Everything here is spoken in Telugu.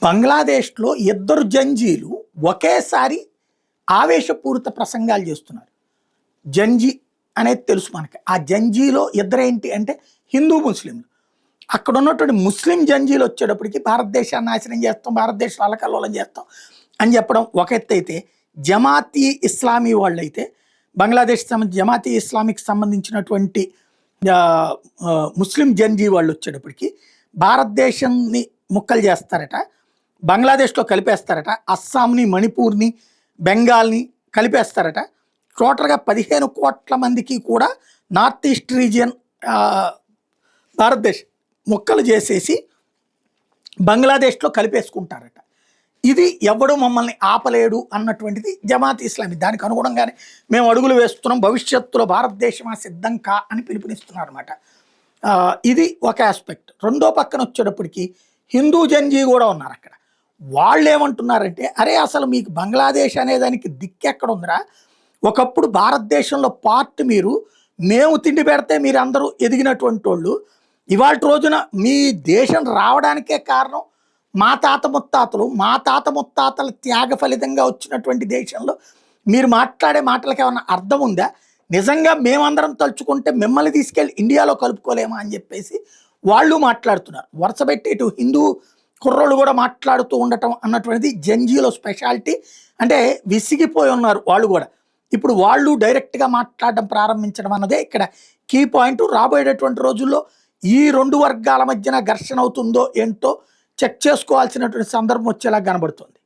బంగ్లాదేశ్లో ఇద్దరు జంజీలు ఒకేసారి ఆవేశపూరిత ప్రసంగాలు చేస్తున్నారు. జంజీ అనేది తెలుసు మనకి. ఆ జంజీలో ఇద్దరేంటి అంటే హిందూ ముస్లింలు. అక్కడ ఉన్నటువంటి ముస్లిం జంజీలు వచ్చేటప్పటికి భారతదేశాన్ని నాశనం చేస్తాం, భారతదేశం అల్లకల్లోలం చేస్తాం అని చెప్పడం ఒక ఎత్తు అయితే, జమాతీ ఇస్లామీ వాళ్ళు అయితే బంగ్లాదేశ్ జమాతీ ఇస్లామీకి సంబంధించినటువంటి ముస్లిం జంజీ వాళ్ళు వచ్చేటప్పటికి భారతదేశాన్ని ముక్కలు చేస్తారట, బంగ్లాదేశ్లో కలిపేస్తారట, అస్సాంని, మణిపూర్ని, బెంగాల్ని కలిపేస్తారట. టోటల్గా 15 కోట్ల మందికి కూడా నార్త్ ఈస్ట్ రీజియన్ భారతదేశ్ ముక్కలు చేసేసి బంగ్లాదేశ్లో కలిపేసుకుంటారట. ఇది ఎవడు మమ్మల్ని ఆపలేడు అన్నటువంటిది జమాత్ ఇస్లామీ. దానికి అనుగుణంగానే మేము అడుగులు వేస్తున్నాం, భవిష్యత్తులో భారతదేశం సిద్ధం కా అని పిలుపునిస్తున్నారు అనమాట. ఇది ఒక ఆస్పెక్ట్. రెండో పక్కన వచ్చేటప్పటికి హిందూ జంజీ కూడా ఉన్నారు అక్కడ. వాళ్ళు ఏమంటున్నారంటే, అరే అసలు మీకు బంగ్లాదేశ్ అనేదానికి దిక్కెక్కడ ఉందిరా, ఒకప్పుడు భారతదేశంలో పార్ట్ మీరు, మేము తిండి పెడితే మీరు అందరూ ఎదిగినటువంటి వాళ్ళు, ఇవాళ రోజున మీ దేశం రావడానికే కారణం మా తాత ముత్తాతల త్యాగ ఫలితంగా వచ్చినటువంటి దేశంలో మీరు మాట్లాడే మాటలకి ఏమన్నా అర్థం ఉందా? నిజంగా మేమందరం తలుచుకుంటే మిమ్మల్ని తీసుకెళ్ళి ఇండియాలో కలుపుకోలేమా అని చెప్పేసి వాళ్ళు మాట్లాడుతున్నారు. వరుసపెట్టి ఇటు హిందూ కుర్రోళ్ళు కూడా మాట్లాడుతూ ఉండటం అన్నటువంటిది జంజీలో స్పెషాలిటీ. అంటే విసిగిపోయి ఉన్నారు వాళ్ళు కూడా. ఇప్పుడు వాళ్ళు డైరెక్ట్గా మాట్లాడడం ప్రారంభించడం అన్నదే ఇక్కడ కీ పాయింట్. రాబోయేటటువంటి రోజుల్లో ఈ రెండు వర్గాల మధ్యన ఘర్షణ అవుతుందో ఏంటో చెక్ చేసుకోవాల్సినటువంటి సందర్భం వచ్చేలా కనబడుతుంది.